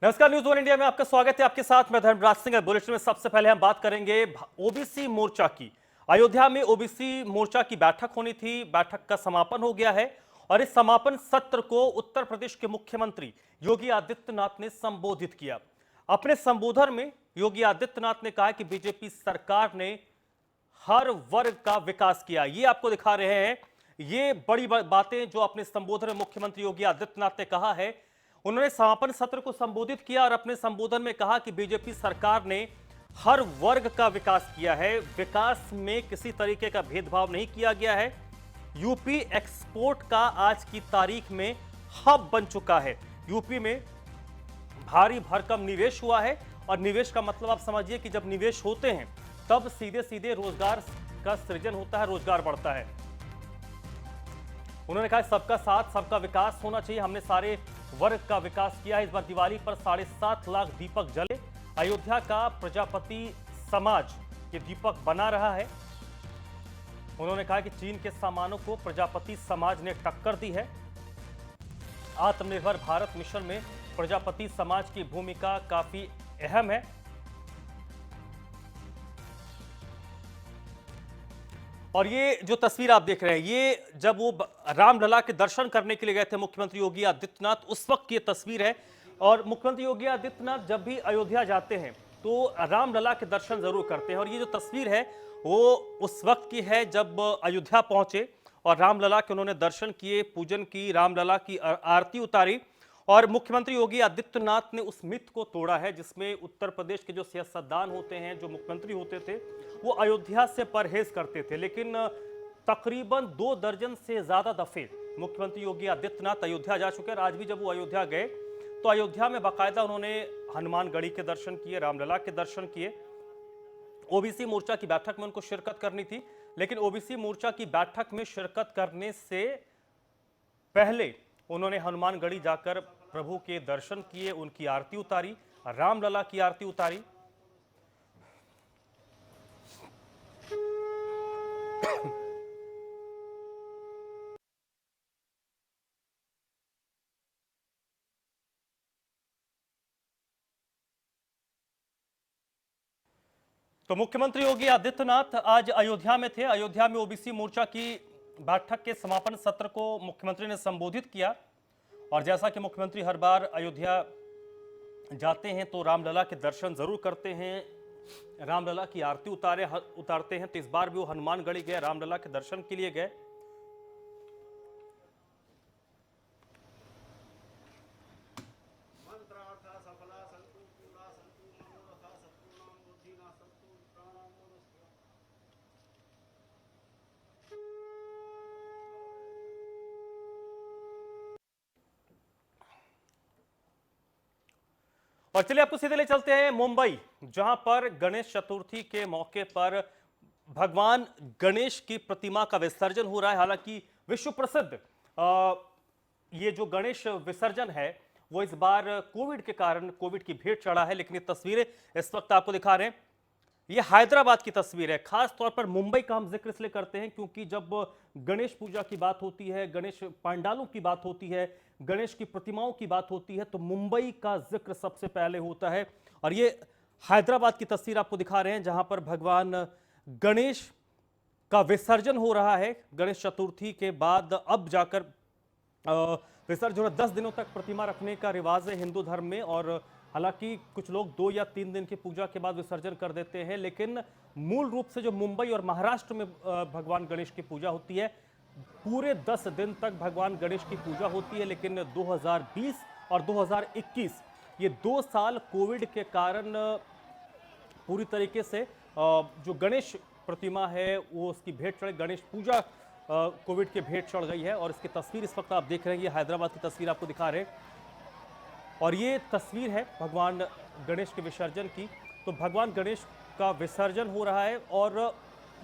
नमस्कार, news one India में आपका स्वागत है। आपके साथ मैं धर्मराज सिंह। बुलेटिन में सबसे पहले हम बात करेंगे ओबीसी मोर्चा की। अयोध्या में ओबीसी मोर्चा की बैठक होनी थी, बैठक का समापन हो गया है और इस समापन सत्र को उत्तर प्रदेश के मुख्यमंत्री योगी आदित्यनाथ ने संबोधित किया। अपने संबोधन में योगी आदित्यनाथ ने कहा कि बीजेपी सरकार ने हर वर्ग का विकास किया। ये आपको दिखा रहे हैं, ये बड़ी बातें जो अपने संबोधन में मुख्यमंत्री योगी आदित्यनाथ ने कहा है। उन्होंने समापन सत्र को संबोधित किया और अपने संबोधन में कहा कि बीजेपी सरकार ने हर वर्ग का विकास किया है, विकास में किसी तरीके का भेदभाव नहीं किया गया है। यूपी एक्सपोर्ट का आज की तारीख में हब बन चुका है। यूपी में भारी भरकम निवेश हुआ है और निवेश का मतलब आप समझिए कि जब निवेश होते हैं तब सीधे सीधे रोजगार का सृजन होता है, रोजगार बढ़ता है। उन्होंने कहा सबका साथ सबका विकास होना चाहिए, हमने सारे वर्ग का विकास किया है। इस बार दिवाली पर 7.5 लाख दीपक जले। अयोध्या का प्रजापति समाज ये दीपक बना रहा है। उन्होंने कहा कि चीन के सामानों को प्रजापति समाज ने टक्कर दी है। आत्मनिर्भर भारत मिशन में प्रजापति समाज की भूमिका काफी अहम है। और ये जो तस्वीर आप देख रहे हैं, ये जब वो रामलला के दर्शन करने के लिए गए थे मुख्यमंत्री योगी आदित्यनाथ, उस वक्त की ये तस्वीर है। और मुख्यमंत्री योगी आदित्यनाथ जब भी अयोध्या जाते हैं तो रामलला के दर्शन जरूर करते हैं। और ये जो तस्वीर है वो उस वक्त की है जब अयोध्या पहुंचे और रामलला के उन्होंने दर्शन किए, पूजन की, रामलला की आरती उतारी। और मुख्यमंत्री योगी आदित्यनाथ ने उस मिथ को तोड़ा है जिसमें उत्तर प्रदेश के जो सियासतदान होते हैं, जो मुख्यमंत्री होते थे, वो अयोध्या से परहेज करते थे। लेकिन तकरीबन 2 दर्जन से ज्यादा दफे मुख्यमंत्री योगी आदित्यनाथ अयोध्या जा चुके हैं। आज भी जब वो अयोध्या गए तो अयोध्या में बाकायदा उन्होंने हनुमानगढ़ी के दर्शन किए, रामलला के दर्शन किए। ओबीसी मोर्चा की बैठक में उनको शिरकत करनी थी, लेकिन ओबीसी मोर्चा की बैठक में शिरकत करने से पहले उन्होंने हनुमानगढ़ी जाकर प्रभु के दर्शन किए, उनकी आरती उतारी, रामलला की आरती उतारी। तो मुख्यमंत्री योगी आदित्यनाथ आज अयोध्या में थे। अयोध्या में ओबीसी मोर्चा की बैठक के समापन सत्र को मुख्यमंत्री ने संबोधित किया। और जैसा कि मुख्यमंत्री हर बार अयोध्या जाते हैं तो रामलला के दर्शन जरूर करते हैं, रामलला की आरती उतारते हैं। तो इस बार भी वो हनुमानगढ़ी गए, रामलला के दर्शन के लिए गए। और चलिए आपको सीधे ले चलते हैं मुंबई, जहां पर गणेश चतुर्थी के मौके पर भगवान गणेश की प्रतिमा का विसर्जन हो रहा है। हालांकि विश्व प्रसिद्ध ये जो गणेश विसर्जन है वो इस बार कोविड के कारण कोविड की भेंट चढ़ा है। लेकिन ये तस्वीरें इस वक्त आपको दिखा रहे हैं, ये हैदराबाद की तस्वीर है। खास तौर पर मुंबई का हम जिक्र इसलिए करते हैं क्योंकि जब गणेश पूजा की बात होती है, गणेश पंडालों की बात होती है, गणेश की प्रतिमाओं की बात होती है, तो मुंबई का जिक्र सबसे पहले होता है। और ये हैदराबाद की तस्वीर आपको दिखा रहे हैं जहां पर भगवान गणेश का विसर्जन हो रहा है। गणेश चतुर्थी के बाद अब जाकर विसर्जन 10 दिनों तक प्रतिमा रखने का रिवाज है हिंदू धर्म में। और हालांकि कुछ लोग 2 या 3 दिन की पूजा के बाद विसर्जन कर देते हैं, लेकिन मूल रूप से जो मुंबई और महाराष्ट्र में भगवान गणेश की पूजा होती है, पूरे 10 दिन तक भगवान गणेश की पूजा होती है। लेकिन 2020 और 2021 ये 2 साल कोविड के कारण पूरी तरीके से जो गणेश प्रतिमा है वो उसकी भेंट चढ़, गणेश पूजा कोविड के भेंट चढ़ गई है। और इसकी तस्वीर इस वक्त आप देख रहे हैं, ये हैदराबाद की तस्वीर आपको दिखा रहे हैं। और ये तस्वीर है भगवान गणेश के विसर्जन की। तो भगवान गणेश का विसर्जन हो रहा है और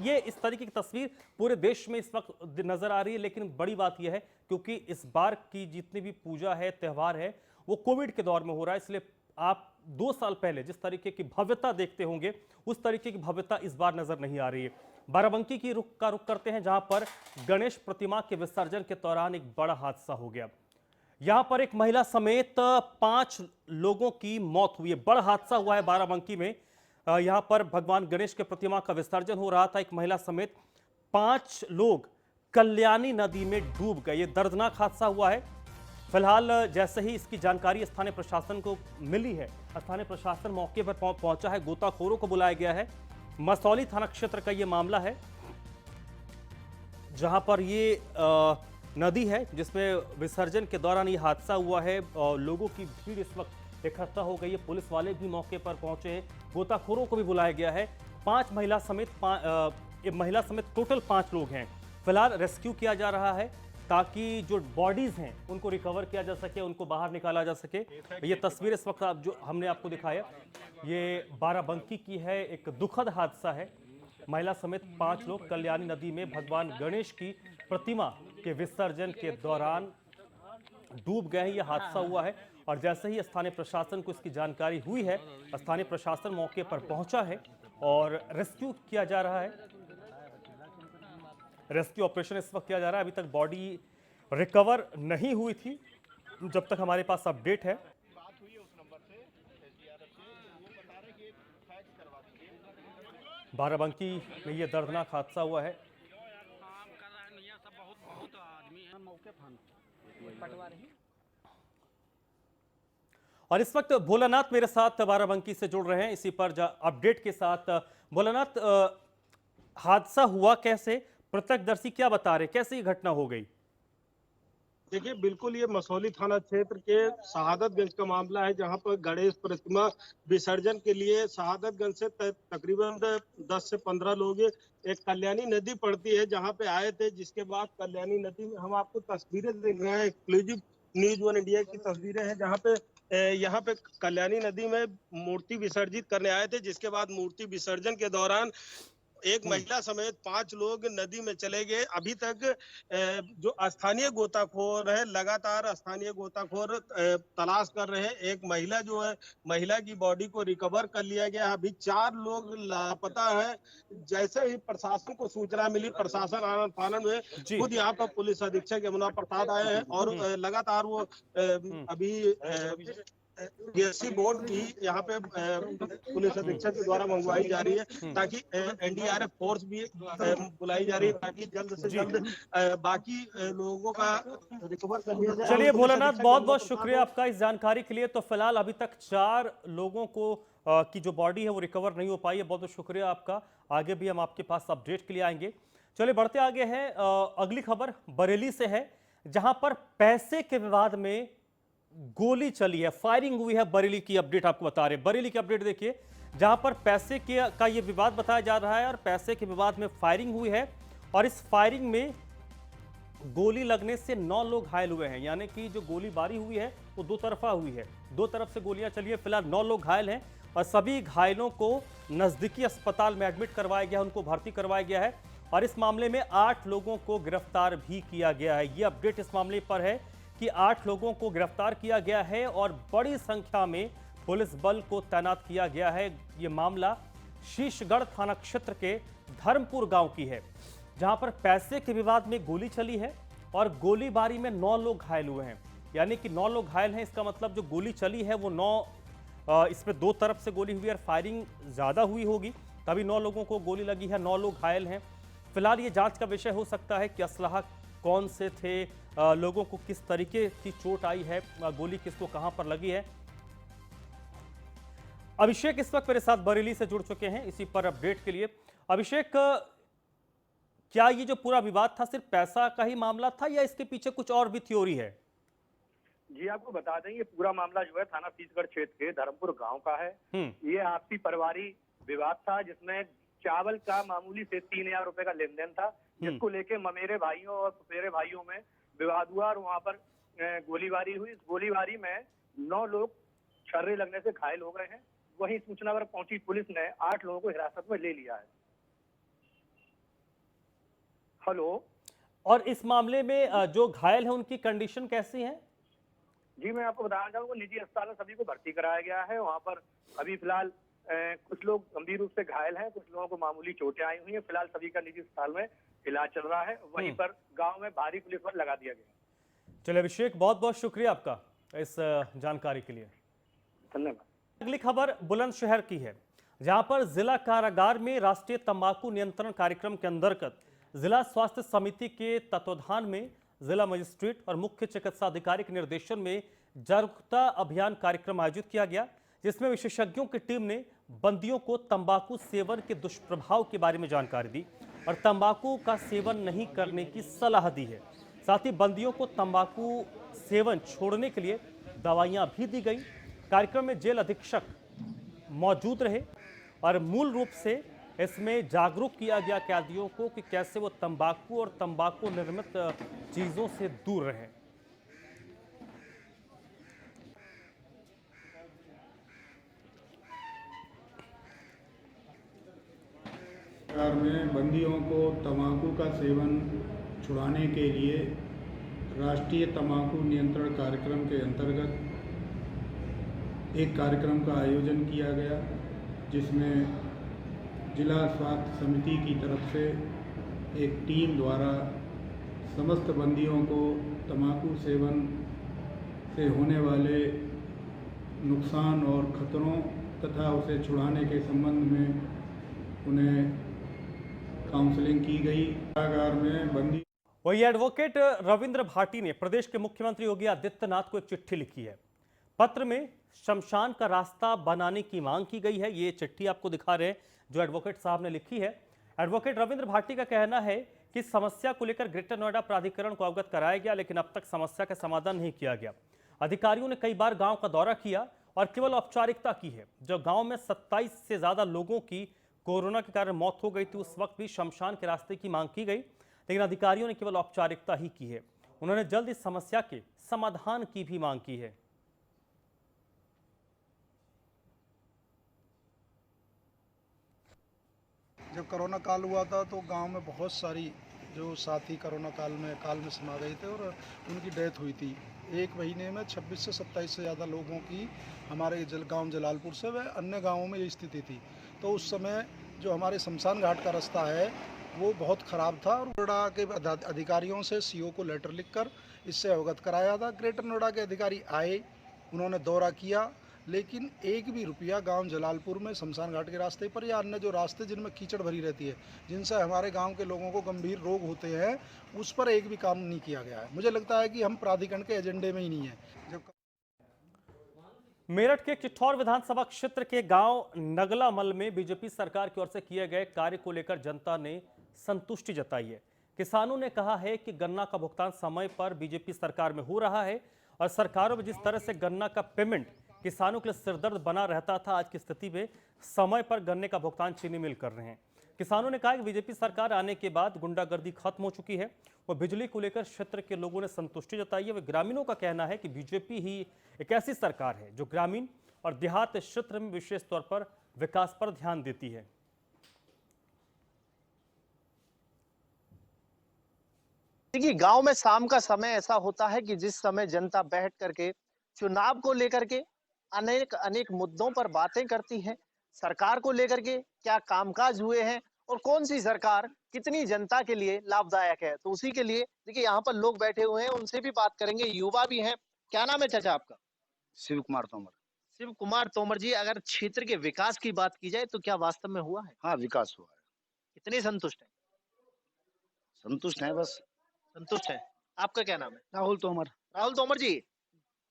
ये इस तरीके की तस्वीर पूरे देश में इस वक्त नजर आ रही है। लेकिन बड़ी बात यह है क्योंकि इस बार की जितनी भी पूजा है, त्यौहार है, वो कोविड के दौर में हो रहा है, इसलिए आप 2 साल पहले जिस तरीके की भव्यता देखते होंगे उस तरीके की भव्यता इस बार नजर नहीं आ रही है। बाराबंकी की रुख करते हैं जहां पर गणेश प्रतिमा के विसर्जन के दौरान एक बड़ा हादसा हो गया। यहां पर एक महिला समेत 5 लोगों की मौत हुई है। बड़ा हादसा हुआ है बाराबंकी में। यहां पर भगवान गणेश के प्रतिमा का विसर्जन हो रहा था। एक महिला समेत 5 लोग कल्याणी नदी में डूब गए। ये दर्दनाक हादसा हुआ है। फिलहाल जैसे ही इसकी जानकारी स्थानीय प्रशासन को मिली है, स्थानीय प्रशासन मौके पर पहुंचा है। गोताखोरों को बुलाया गया है। मसौली थाना क्षेत्र का यह मामला है, जहां पर ये नदी है जिसमें विसर्जन के दौरान ये हादसा हुआ है। लोगों की भीड़ इस वक्त इकट्ठा हो गई है। पुलिस वाले भी मौके पर पहुंचे हैं। गोताखोरों को भी बुलाया गया है। महिला समेत टोटल 5 लोग हैं। फिलहाल रेस्क्यू किया जा रहा है ताकि जो बॉडीज हैं उनको रिकवर किया जा सके, उनको बाहर निकाला जा सके। ये तस्वीर इस वक्त जो हमने आपको दिखाया, ये बाराबंकी की है। एक दुखद हादसा है। महिला समेत 5 लोग कल्याणी नदी में भगवान गणेश की प्रतिमा के विसर्जन के दौरान डूब गए हैं। यह हादसा हुआ है और जैसे ही स्थानीय प्रशासन को इसकी जानकारी हुई है, स्थानीय प्रशासन मौके पर पहुंचा है और रेस्क्यू किया जा रहा है। रेस्क्यू ऑपरेशन इस वक्त किया जा रहा है। अभी तक बॉडी रिकवर नहीं हुई थी, जब तक हमारे पास अपडेट है। बाराबंकी में यह दर्दनाक हादसा हुआ है। और इस वक्त भोलानाथ मेरे साथ बाराबंकी से जुड़ रहे हैं इसी पर अपडेट के साथ। भोलानाथ, हादसा हुआ कैसे? प्रत्यक्षदर्शी क्या बता रहे, कैसे ये घटना हो गई? देखिए, बिल्कुल ये मसौली थाना क्षेत्र के शहादतगंज का मामला है, जहां पर गणेश प्रतिमा विसर्जन के लिए शहादतगंज से तकरीबन 10 से 15 लोग एक कल्याणी नदी पड़ती है जहां पे आए थे। जिसके बाद कल्याणी नदी में हम आपको तस्वीरें देख रहे हैं, एक्सक्लूसिव न्यूज वन इंडिया की तस्वीरें हैं, जहां पे यहाँ पे कल्याणी नदी में मूर्ति विसर्जित करने आए थे। जिसके बाद मूर्ति विसर्जन के दौरान एक महिला समेत 5 लोग नदी में चले गए। अभी तक जो स्थानीय गोताखोर है, लगातार स्थानीय गोताखोर तलाश कर रहे हैं। एक महिला जो है, महिला की बॉडी को रिकवर कर लिया गया। अभी 4 लोग लापता है। जैसे ही प्रशासन को सूचना मिली, प्रशासन आनन फानन में जी। खुद यहाँ पर पुलिस अधीक्षक यमुना प्रसाद आए हैं और लगातार वो अभी पीएससी बोर्ड भी यहाँ पे पुलिस अधीक्षक के द्वारा मंगवाई जा रही है, ताकि एनडीआरएफ फोर्स भी बुलाई जा रही है, ताकि जल्द से जल्द बाकी लोगों का रिकवर कर लिया जाए। चलिए भोलानाथ, बहुत बहुत शुक्रिया आपका इस जानकारी के लिए। तो फिलहाल अभी तक 4 लोगों को की जो बॉडी है वो रिकवर नहीं हो पाई है। बहुत बहुत शुक्रिया आपका। आगे भी हम आपके पास अपडेट के लिए आएंगे। चलिए बढ़ते आगे हैं। अगली खबर बरेली से है, जहां पर पैसे के विवाद में गोली चली है, फायरिंग हुई है। बरेली की अपडेट आपको बता रहे हैं। बरेली की अपडेट देखिए, जहां पर पैसे का ये विवाद बताया जा रहा है और पैसे के विवाद में फायरिंग हुई है और इस फायरिंग में गोली लगने से 9 लोग घायल हुए हैं। यानी कि जो गोलीबारी हुई है वो 2 तरफा हुई है, 2 तरफ से गोलियां चली है। फिलहाल 9 लोग घायल हैं और सभी घायलों को नजदीकी अस्पताल में एडमिट करवाया गया, उनको भर्ती करवाया गया है और इस मामले में 8 लोगों को गिरफ्तार भी किया गया है। ये अपडेट इस मामले पर है कि 8 लोगों को गिरफ्तार किया गया है और बड़ी संख्या में पुलिस बल को तैनात किया गया है। ये मामला शीशगढ़ थाना क्षेत्र के धर्मपुर गांव की है, जहां पर पैसे के विवाद में गोली चली है और गोलीबारी में 9 लोग घायल हुए हैं। यानी कि 9 लोग घायल हैं, इसका मतलब जो गोली चली है वो 9, इसमें 2 तरफ से गोली हुई और फायरिंग ज्यादा हुई होगी, तभी 9 लोगों को गोली लगी है, 9 लोग घायल हैं। फिलहाल ये जांच का विषय हो सकता है कि असलहा कौन से थे, लोगों को किस तरीके की चोट आई है, गोली किसको कहां पर लगी है। अभिषेक इस वक्त मेरे साथ बरेली से जुड़ चुके हैं इसी पर अपडेट के लिए। अभिषेक, क्या ये जो पूरा विवाद था सिर्फ पैसा का ही मामला था या इसके पीछे कुछ और भी थ्योरी है? जी, आपको बता दें, ये पूरा मामला जो है थाना शीशगढ़ क्षेत्र के धर्मपुर गांव का है। ये आपसी पारिवारिक विवाद था, जिसमें चावल का मामूली से 3,000 रुपए का लेन देन था, जिसको लेके ममेरे भाइयों और फुफेरे भाइयों में विवाद हुआ और वहां पर गोलीबारी हुई। इस गोलीबारी में 9 लोग छर्रे लगने से घायल हो गए हैं। वहीं सूचना पर पहुंची पुलिस ने 8 लोगों को हिरासत में ले लिया है। हेलो। और इस मामले में जो घायल है उनकी कंडीशन कैसी है? जी, मैं आपको बताना चाहूंगा, निजी अस्पताल में सभी को भर्ती कराया गया है। वहां पर अभी फिलहाल कुछ लोग गंभीर रूप से घायल हैं, कुछ लोगों को मामूली चोटें आई हुई हैं। फिलहाल सभी का निजी अस्पताल में इलाज चल रहा है। वहीं पर गांव में भारी पुलिस बल लगा दिया गया। चलिए अभिषेक, बहुत बहुत शुक्रिया आपका इस जानकारी के लिए। धन्यवाद। अगली खबर बुलंदशहर की है, जहां पर जिला कारागार में राष्ट्रीय तंबाकू नियंत्रण कार्यक्रम के अंतर्गत जिला स्वास्थ्य समिति के तत्वाधान में जिला मजिस्ट्रेट और मुख्य चिकित्सा अधिकारी के निर्देशन में जागरूकता अभियान कार्यक्रम आयोजित किया गया, जिसमें विशेषज्ञों की टीम ने बंदियों को तंबाकू सेवन के दुष्प्रभाव के बारे में जानकारी दी और तंबाकू का सेवन नहीं करने की सलाह दी है। साथ ही बंदियों को तंबाकू सेवन छोड़ने के लिए दवाइयां भी दी गई। कार्यक्रम में जेल अधीक्षक मौजूद रहे और मूल रूप से इसमें जागरूक किया गया कैदियों को कि कैसे वो तंबाकू और तंबाकू निर्मित चीजों से दूर रहें। कारागार में बंदियों को तंबाकू का सेवन छुड़ाने के लिए राष्ट्रीय तंबाकू नियंत्रण कार्यक्रम के अंतर्गत एक कार्यक्रम का आयोजन किया गया, जिसमें जिला स्वास्थ्य समिति की तरफ से एक टीम द्वारा समस्त बंदियों को तंबाकू सेवन से होने वाले नुकसान और खतरों तथा उसे छुड़ाने के संबंध में उन्हें काउंसलिंग की गई। कारागार में बंदी वही एडवोकेट रविंद्र भाटी ने प्रदेश के मुख्यमंत्री योगी आदित्यनाथ को एक चिट्ठी लिखी है। पत्र में शमशान का रास्ता बनाने की मांग की गई है। ये चिट्ठी आपको दिखा रहे हैं जो एडवोकेट साहब ने लिखी है। एडवोकेट रविंद्र भाटी का कहना है कि समस्या को लेकर ग्रेटर नोएडा प्राधिकरण को अवगत कराया गया, लेकिन अब तक समस्या का समाधान नहीं किया गया। अधिकारियों ने कई बार गांव का दौरा किया और केवल औपचारिकता की है। जब गांव में 27 से ज्यादा लोगों की कोरोना के कारण मौत हो गई थी, उस वक्त भी शमशान के रास्ते की मांग की गई, लेकिन अधिकारियों ने केवल औपचारिकता ही की है। उन्होंने जल्द इस समस्या के समाधान की भी मांग की है। जब कोरोना काल हुआ था तो गांव में बहुत सारी जो साथी कोरोना काल में समा गए थे और उनकी डेथ हुई थी। एक महीने में 26 से 27 से ज़्यादा लोगों की हमारे गांव जलालपुर से व अन्य गांवों में ये स्थिति थी। तो उस समय जो हमारे शमशान घाट का रास्ता है वो बहुत ख़राब था और नोएडा के अधिकारियों से सीओ को लेटर लिखकर इससे अवगत कराया था। ग्रेटर नोएडा के अधिकारी आए, उन्होंने दौरा किया, लेकिन एक भी रुपया गांव जलालपुर में शमशान घाट के रास्ते पर या अन्य जो रास्ते जिनमें कीचड़ भरी रहती है, जिनसे हमारे गांव के लोगों को गंभीर रोग होते हैं, उस पर एक भी काम नहीं किया गया है। मुझे लगता है कि हम प्राधिकरण के एजेंडे में ही नहीं है। जब मेरठ के चित्तौड़ विधानसभा क्षेत्र के गांव नगलामल में बीजेपी सरकार की ओर से किए गए कार्य को लेकर जनता ने संतुष्टि जताई है। किसानों ने कहा है कि गन्ना का भुगतान समय पर बीजेपी सरकार में हो रहा है और सरकारों में जिस तरह से गन्ना का पेमेंट किसानों के लिए सिरदर्द बना रहता था, आज की स्थिति में समय पर गन्ने का भुगतान चीनी मिल कर रहे हैं। किसानों ने कहा कि बीजेपी सरकार आने के बाद गुंडागर्दी खत्म हो चुकी है। वो बिजली को लेकर क्षेत्र के लोगों ने संतुष्टि जताई है। वे ग्रामीणों का कहना है कि बीजेपी ही एक ऐसी सरकार है जो ग्रामीण और देहात क्षेत्र में विशेष तौर पर विकास पर ध्यान देती है। देखिए, गांव में शाम का समय ऐसा होता है कि जिस समय जनता बैठ करके चुनाव को लेकर के अनेक मुद्दों पर बातें करती है। सरकार को लेकर के क्या कामकाज हुए हैं और कौन सी सरकार कितनी जनता के लिए लाभदायक है, तो उसी के लिए देखिए यहाँ पर लोग बैठे हुए हैं, उनसे भी बात करेंगे। युवा भी हैं। क्या नाम है चाचा आपका? शिव कुमार तोमर। शिव कुमार तोमर जी, अगर क्षेत्र के विकास की बात की जाए तो क्या वास्तव में हुआ है? हाँ, विकास हुआ है। कितने संतुष्ट है? संतुष्ट है, बस संतुष्ट है। आपका क्या नाम है? राहुल तोमर। राहुल तोमर जी,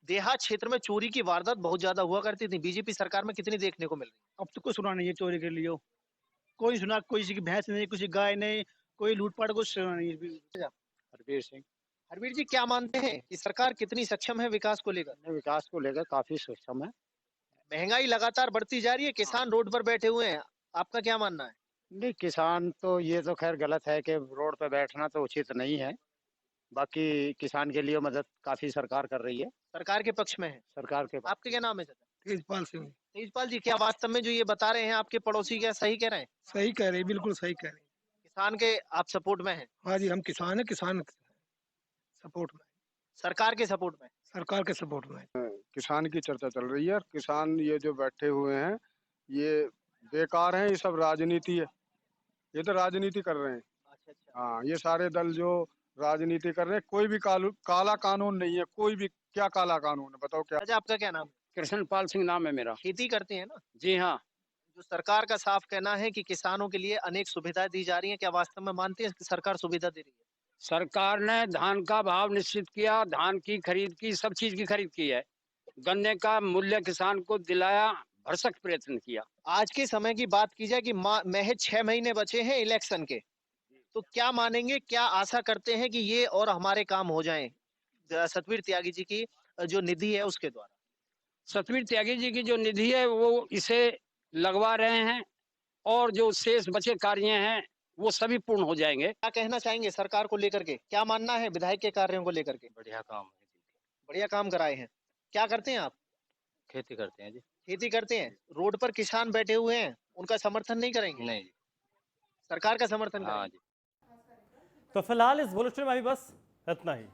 देहात क्षेत्र में चोरी की वारदात बहुत ज्यादा हुआ करती थी, बीजेपी सरकार में कितनी देखने को मिल रही है? अब तो कोई सुना नहीं है चोरी के लिए। कोई सुना, कोई किसी की भैंस नहीं, किसी गाय नहीं, कोई लूटपाट, कुछ सुना नहीं है। हरवीर सिंह। हरवीर जी, क्या मानते हैं कि सरकार कितनी सक्षम है विकास को लेकर? विकास को लेकर काफी सक्षम है। महंगाई लगातार बढ़ती जा रही है, किसान रोड पर बैठे हुए हैं, आपका क्या मानना है? नहीं, किसान तो ये तो खैर गलत है कि रोड पर बैठना तो उचित नहीं है। बाकी किसान के लिए मदद काफी सरकार कर रही है। सरकार के पक्ष में है। सरकार के आपके क्या नाम है चाचा? तेजपाल सिंह। तेजपाल जी, क्या वास्तव में जो ये बता रहे हैं आपके पड़ोसी, क्या सही कह रहे हैं? सही कह रहे हैं, बिल्कुल सही कह रहे हैं। किसान के आप सपोर्ट में हैं? हाँ जी, हम किसान हैं, किसान सपोर्ट में, सरकार के सपोर्ट में? सरकार के सपोर्ट में। किसान की चर्चा चल रही है। किसान ये जो बैठे हुए हैं ये बेकार हैं, ये सब राजनीति है। ये तो राजनीति कर रहे हैं। अच्छा। हाँ, ये सारे दल जो राजनीति कर रहे हैं। कोई भी काला कानून नहीं है, कोई भी। क्या काला कानून है, बताओ क्या? अच्छा, आपका क्या नाम है? कृष्णपाल सिंह नाम है मेरा। खेती करते हैं ना? जी हाँ। जो सरकार का साफ कहना है कि किसानों के लिए अनेक सुविधाएं दी जा रही हैं, क्या वास्तव में मानते हैं कि सरकार सुविधा दे रही है? सरकार ने धान का भाव निश्चित किया, धान की खरीद की, सब चीज की खरीद की है। गन्ने का मूल्य किसान को दिलाया, भरसक प्रयत्न किया। आज के समय की बात की जाए कि महज 6 महीने बचे हैं इलेक्शन के, तो क्या मानेंगे, क्या आशा करते हैं कि ये और हमारे काम हो जाएं सतवीर त्यागी जी की जो निधि है उसके द्वारा? सतवीर त्यागी जी की जो निधि है वो इसे लगवा रहे हैं, और जो शेष बचे कार्य हैं वो सभी पूर्ण हो जाएंगे। क्या कहना चाहेंगे सरकार को लेकर के? क्या मानना है विधायक के कार्यों को लेकर के? बढ़िया काम है। बढ़िया काम कराए हैं। क्या करते हैं आप? खेती करते हैं जी। खेती करते हैं। रोड पर किसान बैठे हुए हैं, उनका समर्थन नहीं करेंगे? नहीं जी। सरकार का समर्थन हाँ करेंगे? जी। तो फिलहाल इस बुलेटिन में अभी बस इतना ही।